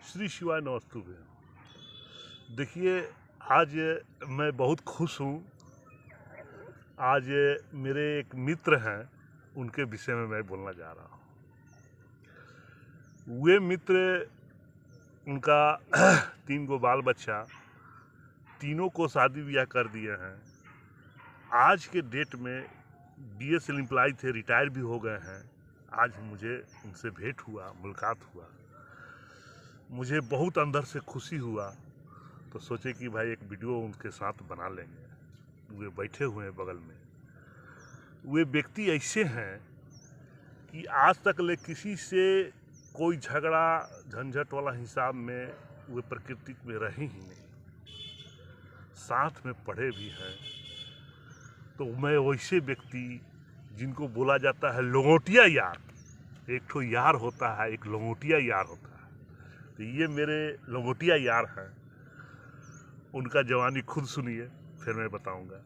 श्री शिवाय नमस्तुभ्य। देखिए, आज मैं बहुत खुश हूँ। आज मेरे एक मित्र हैं, उनके विषय में मैं बोलना जा रहा हूँ। वे मित्र, उनका 3 गो बाल बच्चा, तीनों को शादी ब्याह कर दिए हैं। आज के डेट में BSL एम्प्लॉय थे, रिटायर भी हो गए हैं। आज मुझे उनसे भेंट हुआ, मुलाकात हुआ, मुझे बहुत अंदर से खुशी हुआ। तो सोचे कि भाई एक वीडियो उनके साथ बना लेंगे। वे बैठे हुए हैं बगल में। वे व्यक्ति ऐसे हैं कि आज तक ले किसी से कोई झगड़ा झंझट वाला हिसाब में वे प्रकृति में रहे ही नहीं, साथ में पढ़े भी हैं। तो मैं वैसे व्यक्ति जिनको बोला जाता है लंगोटिया यार, एक ठो यार होता है, एक लंगोटिया यार होता है। तो ये मेरे लंगोटिया यार हैं। उनका जवानी खुद सुनिए, फिर मैं बताऊंगा।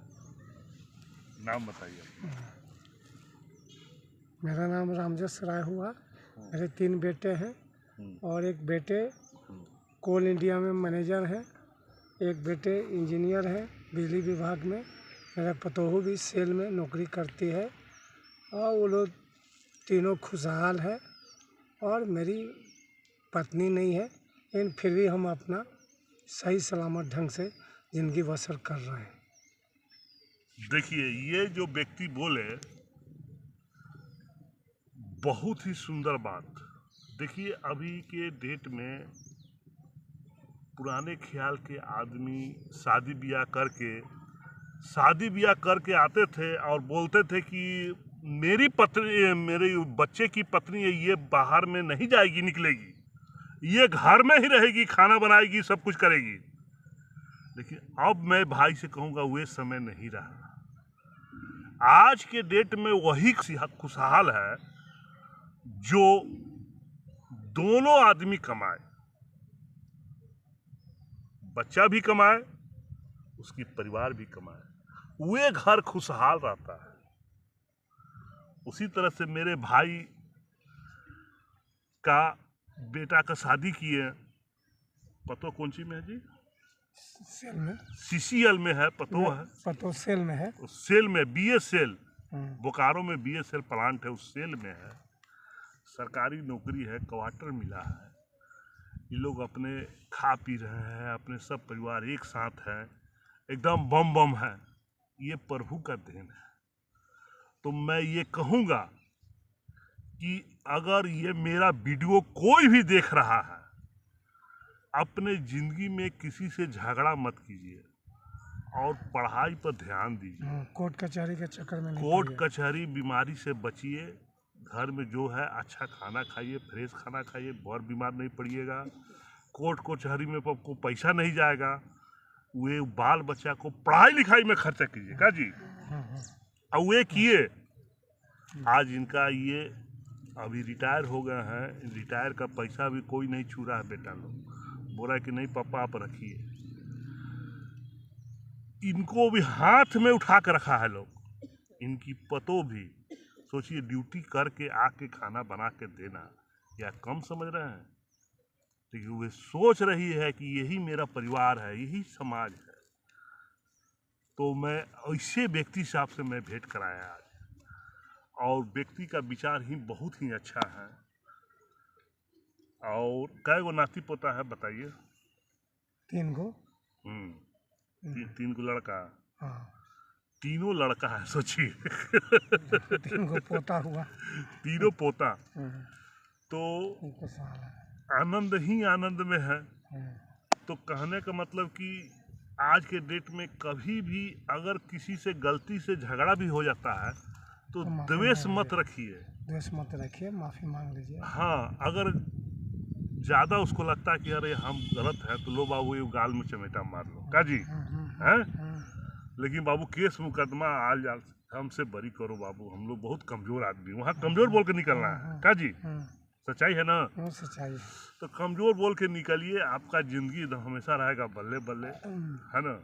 नाम बताइए। मेरा नाम रामजस राय हुआ। मेरे 3 बेटे हैं और एक बेटे कोल इंडिया में मैनेजर है, एक बेटे इंजीनियर है बिजली विभाग में। मेरा पतोहू भी सेल में नौकरी करती है और वो लोग तीनों खुशहाल है। और मेरी पत्नी नहीं है, लेकिन फिर भी हम अपना सही सलामत ढंग से ज़िंदगी बसर कर रहे हैं। देखिए, ये जो व्यक्ति बोले, बहुत ही सुंदर बात। देखिए, अभी के डेट में पुराने ख्याल के आदमी शादी ब्याह करके आते थे और बोलते थे कि मेरी पत्नी, मेरे बच्चे की पत्नी है, ये बाहर में नहीं जाएगी, निकलेगी, ये घर में ही रहेगी, खाना बनाएगी, सब कुछ करेगी। लेकिन अब मैं भाई से कहूँगा, वे समय नहीं रहा। आज के डेट में वही खुशहाल है जो दोनों आदमी कमाए, बच्चा भी कमाए, उसकी परिवार भी कमाए, वे घर खुशहाल रहता है। उसी तरह से मेरे भाई का बेटा का शादी किए, पतो कौन सी में है जी? सेल में, CCL में है, पतो है, पतो सेल में है। उस सेल में BSL, बोकारो में BSL प्लांट है, उस सेल में है। सरकारी नौकरी है, क्वार्टर मिला है। ये लोग अपने खा पी रहे हैं, अपने सब परिवार एक साथ है, एकदम बम बम है। ये प्रभु का देन है। तो मैं ये कहूँगा कि अगर ये मेरा वीडियो कोई भी देख रहा है, अपने जिंदगी में किसी से झगड़ा मत कीजिए और पढ़ाई पर ध्यान दीजिए। कोर्ट कचहरी के चक्कर में नहीं कोर्ट पड़िए। कचहरी बीमारी से बचिए। घर में जो है अच्छा खाना खाइए, फ्रेश खाना खाइए, बहुत बीमार नहीं पड़िएगा। कोर्ट कचहरी में आपको पैसा नहीं जाएगा। वे बाल बच्चा को पढ़ाई लिखाई में खर्चा कीजिए का जी। और वे किए। आज इनका ये अभी रिटायर हो गए हैं। रिटायर का पैसा भी कोई नहीं छू रहा है। बेटा लोग बोल रहा है कि नहीं पापा आप रखिए। इनको भी हाथ में उठा कर रखा है लोग। इनकी पतो भी सोचिए, ड्यूटी करके आके खाना बना के देना या कम समझ रहे हैं? लेकिन वे सोच रही है कि यही मेरा परिवार है, यही समाज है। तो मैं ऐसे व्यक्ति से आपसे मैं भेंट कराया आज। और व्यक्ति का विचार ही बहुत ही अच्छा है। और कै गो नाती पोता है बताइए? 3 गो। 3 गो लड़का। हाँ, तीनों लड़का है, सोचिए। 3 गो पोता हुआ। तीनों पोता। तो खुशहाल है, आनंद ही आनंद में है। तो कहने का मतलब कि आज के डेट में कभी भी अगर किसी से गलती से झगड़ा भी हो जाता है तो द्वेष मत रखिए। द्वेष मत रखिए, माफ़ी मांग लीजिए। हाँ, अगर ज़्यादा उसको लगता है कि अरे हम गलत हैं, तो लो बाबू ये गाल में चमेटा मार लो का जी, हैं? लेकिन बाबू केस मुकदमा आल जाल हमसे बरी करो बाबू, हम लोग बहुत कमज़ोर आदमी, वहाँ कमज़ोर बोल के निकलना है का जी। सच्चाई है ना? सच्चाई। तो कमज़ोर बोल के निकलिए, आपका ज़िंदगी हमेशा रहेगा बल्ले बल्ले, है ना?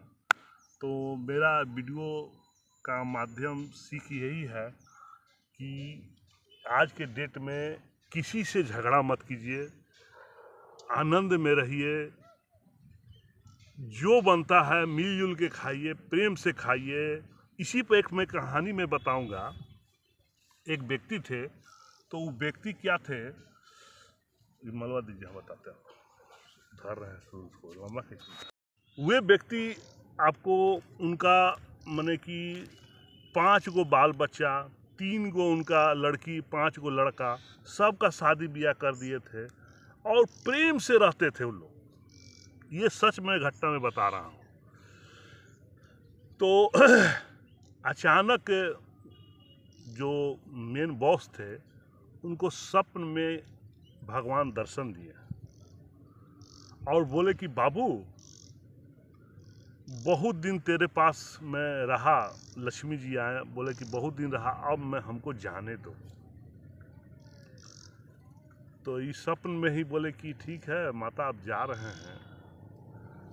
तो मेरा वीडियो का माध्यम सीख यही है कि आज के डेट में किसी से झगड़ा मत कीजिए। आनंद में रहिए, जो बनता है मिलजुल के खाइए, प्रेम से खाइए। इसी पर एक मैं कहानी में बताऊंगा। एक व्यक्ति थे, तो वो व्यक्ति क्या थे, मलवा दीजिए, हम बताते हैं, धर रहे हैं शुरू को लंबा खींचिए। वे व्यक्ति आपको उनका माने कि 5 गो बाल बच्चा, 3 गो उनका लड़की, 5 गो लड़का, सबका शादी ब्याह कर दिए थे और प्रेम से रहते थे उन लोग। ये सच मैं घटना में बता रहा हूँ। तो अचानक जो मेन बॉस थे, उनको स्वप्न में भगवान दर्शन दिए और बोले कि बाबू, बहुत दिन तेरे पास मैं रहा। लक्ष्मी जी आए, बोले कि बहुत दिन रहा, अब मैं हमको जाने दो। तो इस स्वप्न में ही बोले कि ठीक है माता, आप जा रहे हैं,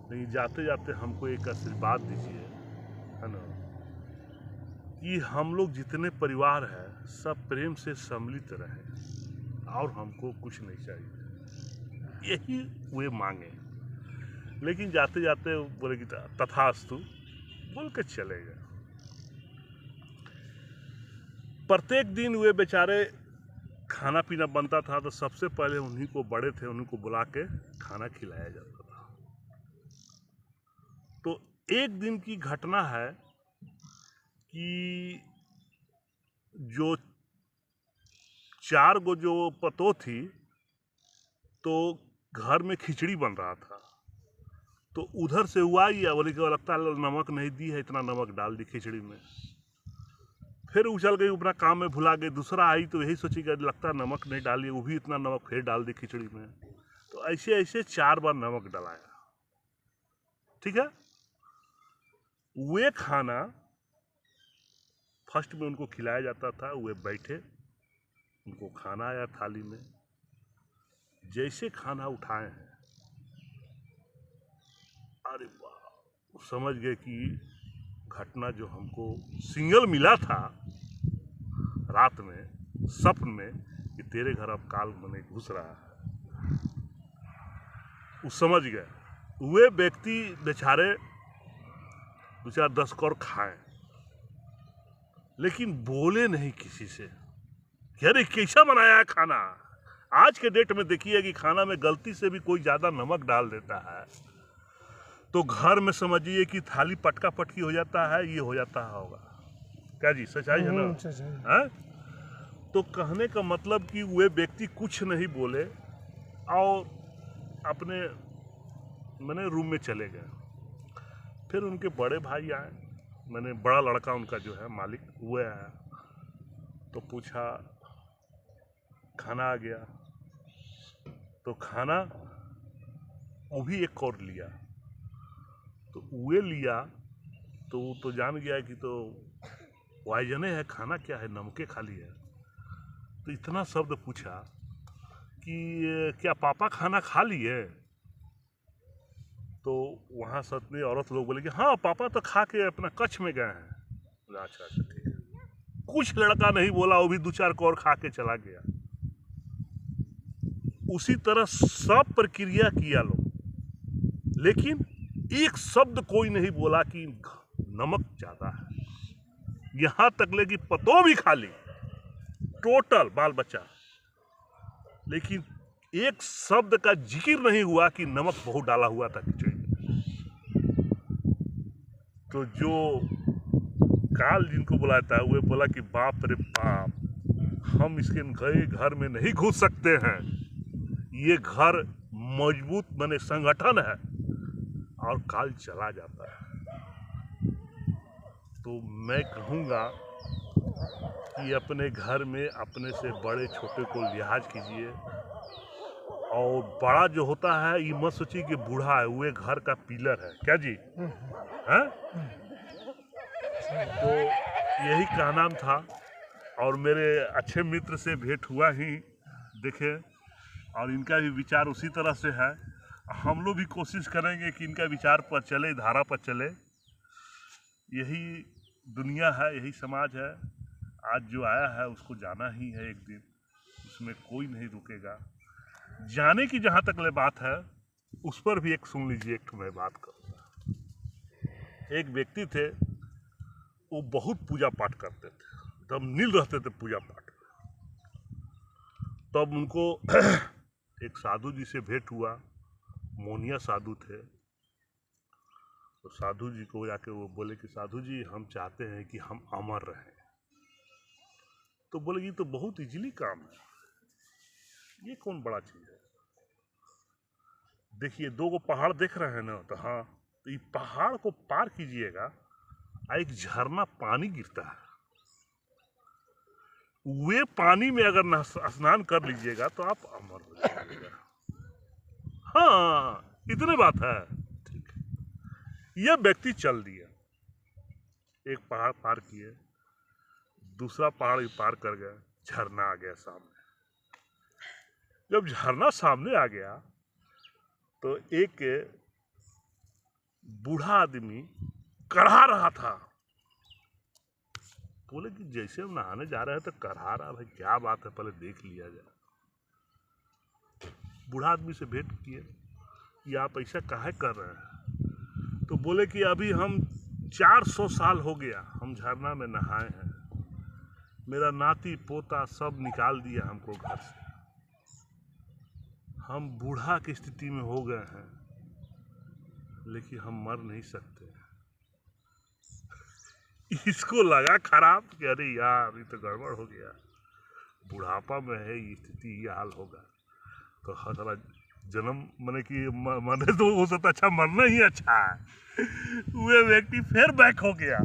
लेकिन जाते जाते हमको एक आशीर्वाद दीजिए, है ना, कि हम लोग जितने परिवार हैं सब प्रेम से सम्मिलित रहें और हमको कुछ नहीं चाहिए। यही वे मांगे। लेकिन जाते जाते बोले कि तथास्तु बोल के चले गए। प्रत्येक दिन वे बेचारे खाना पीना बनता था तो सबसे पहले उन्हीं को, बड़े थे, उन्हीं को बुला के खाना खिलाया जाता था। तो एक दिन की घटना है कि जो 4 गो जो पतोह थी, तो घर में खिचड़ी बन रहा था, तो उधर से हुआ ही, बोले कि लगता है नमक नहीं दी है, इतना नमक डाल दी खिचड़ी में। फिर उछल गई, अपना काम में भुला गई। दूसरा आई तो यही सोची कि लगता है नमक नहीं डाली, वो भी इतना नमक फिर डाल दी खिचड़ी में। तो ऐसे ऐसे 4 बार नमक डलाया। ठीक है, वे खाना फर्स्ट में उनको खिलाया जाता था, वे बैठे, उनको खाना आया थाली में। जैसे खाना उठाए हैं, अरे वाह, समझ गए कि घटना जो हमको सिंगल मिला था रात में स्वप्न में कि तेरे घर अब काल मने घुस रहा है, वो समझ गए। वे व्यक्ति बेचारे 2-4-10 कौर खाए, लेकिन बोले नहीं किसी से कि अरे कैसा बनाया है खाना। आज के डेट में देखिए कि खाना में गलती से भी कोई ज्यादा नमक डाल देता है तो घर में समझिए कि थाली पटका पटकी हो जाता है, ये हो जाता होगा। क्या जी, सच्चाई है ना? है? तो कहने का मतलब कि वे व्यक्ति कुछ नहीं बोले और अपने मैंने रूम में चले गए। फिर उनके बड़े भाई आए, मैंने बड़ा लड़का उनका जो है मालिक, वो आया तो पूछा, खाना आ गया? तो खाना वो भी एक और लिया, तो वे लिया तो वो तो जान गया कि तो वाइजने है, खाना क्या है, नमके खाली है। तो इतना शब्द पूछा कि क्या पापा खाना खा लिए? तो वहाँ सतनी औरत लोग बोले कि हाँ पापा तो खा के अपना कच्छ में गए हैं। अच्छा अच्छा ठीक है। कुछ लड़का नहीं बोला, वो भी 2-4 कौर खा के चला गया। उसी तरह सब प्रक्रिया किया लोग, लेकिन एक शब्द कोई नहीं बोला कि नमक ज्यादा है। यहां तक ले कि पतो भी खा ली, टोटल बाल बच्चा, लेकिन एक शब्द का जिक्र नहीं हुआ कि नमक बहुत डाला हुआ था खिचड़ी में। तो जो काल जिनको बुलाता है वे बोला कि बाप रे बाप, हम इसके गए घर में नहीं घुस सकते हैं, ये घर मजबूत बने संगठन है। और काल चला जाता है। तो मैं कहूँगा कि अपने घर में अपने से बड़े छोटे को लिहाज कीजिए, और बड़ा जो होता है ये मत सोचिए कि बूढ़ा है, वो घर का पिलर है। क्या जी? हैं? तो यही कहना था, और मेरे अच्छे मित्र से भेंट हुआ ही देखे, और इनका भी विचार उसी तरह से है। हम लोग भी कोशिश करेंगे कि इनका विचार पर चले, धारा पर चले। यही दुनिया है, यही समाज है। आज जो आया है उसको जाना ही है एक दिन, उसमें कोई नहीं रुकेगा। जाने की जहाँ तक ले बात है, उस पर भी एक सुन लीजिए। एक मैं बात करूँगा। एक व्यक्ति थे, वो बहुत पूजा पाठ करते थे, एकदम नील रहते थे पूजा पाठ में। तब उनको एक साधु जी से भेंट हुआ। मोनिया साधु थे। तो साधु जी को जाके वो बोले कि साधु जी, हम चाहते हैं कि हम अमर रहें। तो बोले ये तो बहुत इजीली काम है, ये कौन बड़ा चीज है। देखिए 2 गो पहाड़ देख रहे हैं ना, तो हाँ, तो ये पहाड़ को पार कीजिएगा, एक झरना पानी गिरता है, वे पानी में अगर स्नान कर लीजिएगा तो आप अमर हो जाइएगा। हाँ, इतने बात है। ठीक है। यह व्यक्ति चल दिया, एक पहाड़ पार किए, दूसरा पहाड़ भी पार कर गया, झरना आ गया सामने। जब झरना सामने आ गया तो एक बूढ़ा आदमी कढ़ा रहा था। बोले कि जैसे हम नहाने जा रहे हैं तो कढ़ा रहा, भाई क्या बात है, पहले देख लिया जाए। बूढ़ा आदमी से भेंट किए कि आप ऐसा काहे कर रहे हैं। तो बोले कि अभी हम 400 साल हो गया हम झरना में नहाए हैं, मेरा नाती पोता सब निकाल दिया हमको घर से, हम बूढ़ा की स्थिति में हो गए हैं, लेकिन हम मर नहीं सकते। इसको लगा खराब कि अरे यार ये तो गड़बड़ हो गया, बुढ़ापा में है ये स्थिति, ये हाल होगा तो हमारा जन्म मने तो उससे तो अच्छा मरना ही अच्छा है। वो व्यक्ति फिर बैक हो गया,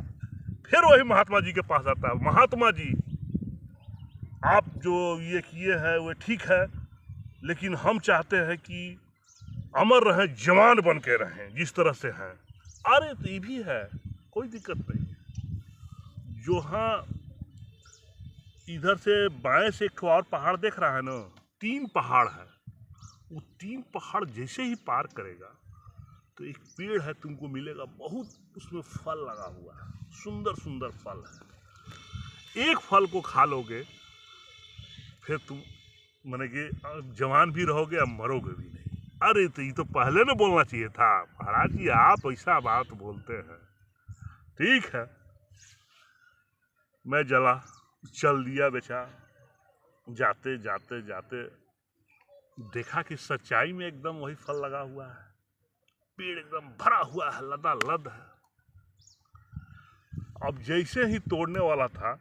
फिर वही महात्मा जी के पास आता है। महात्मा जी, आप जो ये किए हैं वो ठीक है, लेकिन हम चाहते हैं कि अमर रहें, जवान बन के रहें जिस तरह से हैं। अरे तो ये भी है, कोई दिक्कत नहीं। जो हाँ इधर से बाएं से एक और पहाड़ देख रहा है ना, 3 पहाड़ है। वो 3 पहाड़ जैसे ही पार करेगा तो एक पेड़ है, तुमको मिलेगा, बहुत उसमें फल लगा हुआ है, सुंदर सुंदर फल है। एक फल को खा लोगे फिर तुम माने कि जवान भी रहोगे और मरोगे भी नहीं। अरे तो ये तो पहले ना बोलना चाहिए था महाराज जी, आप ऐसा बात बोलते हैं। ठीक है, मैं चल दिया बेचा। जाते जाते जाते देखा कि सच्चाई में एकदम वही फल लगा हुआ है, पेड़ एकदम भरा हुआ है, लदालद है। अब जैसे ही तोड़ने वाला था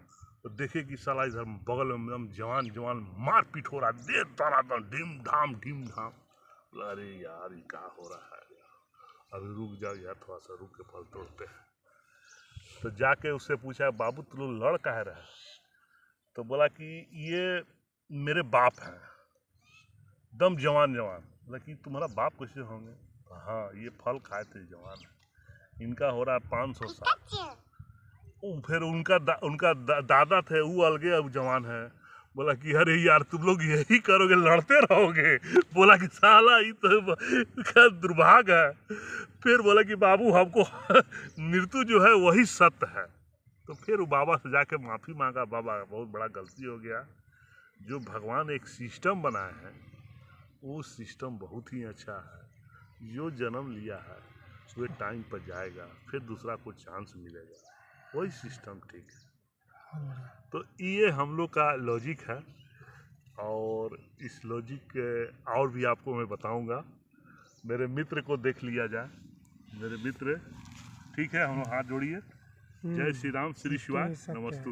तो देखे कि साला इधर बगल में एकदम जवान जवान मारपीट हो रहा, दे ताना ढीम ढाम ढीम ढाम। अरे यार ये क्या हो रहा है, अभी रुक जाओ यार, थोड़ा सा रुक के फल तोड़ते हैं। तो जाके उससे पूछा, बाबू तू लोग लड़ काहे रहे। तो बोला कि ये मेरे बाप हैं, दम जवान जवान। बोला कि तुम्हारा बाप कैसे होंगे। हाँ, ये फल खाए थे जवान, इनका हो रहा है 500 साल। फिर उनका दादा थे, वो अलगे अब जवान है। बोला कि अरे यार तुम लोग यही करोगे, लड़ते रहोगे। बोला कि साला ये तो क्या दुर्भाग्य है। फिर बोला कि बाबू हमको मृत्यु जो है वही सत्य है। तो फिर वो बाबा से जाके माफ़ी मांगा, बाबा बहुत बड़ा गलती हो गया, जो भगवान एक सिस्टम बनाए हैं वो सिस्टम बहुत ही अच्छा है। जो जन्म लिया है वो टाइम पर जाएगा, फिर दूसरा को चांस मिलेगा, वही सिस्टम ठीक है। तो ये हम लोग का लॉजिक है, और इस लॉजिक और भी आपको मैं बताऊंगा। मेरे मित्र को देख लिया जाए, मेरे मित्र, ठीक है, हम लोग हाथ जोड़िए। जय श्री राम, श्री शिवाय, नमस्तु।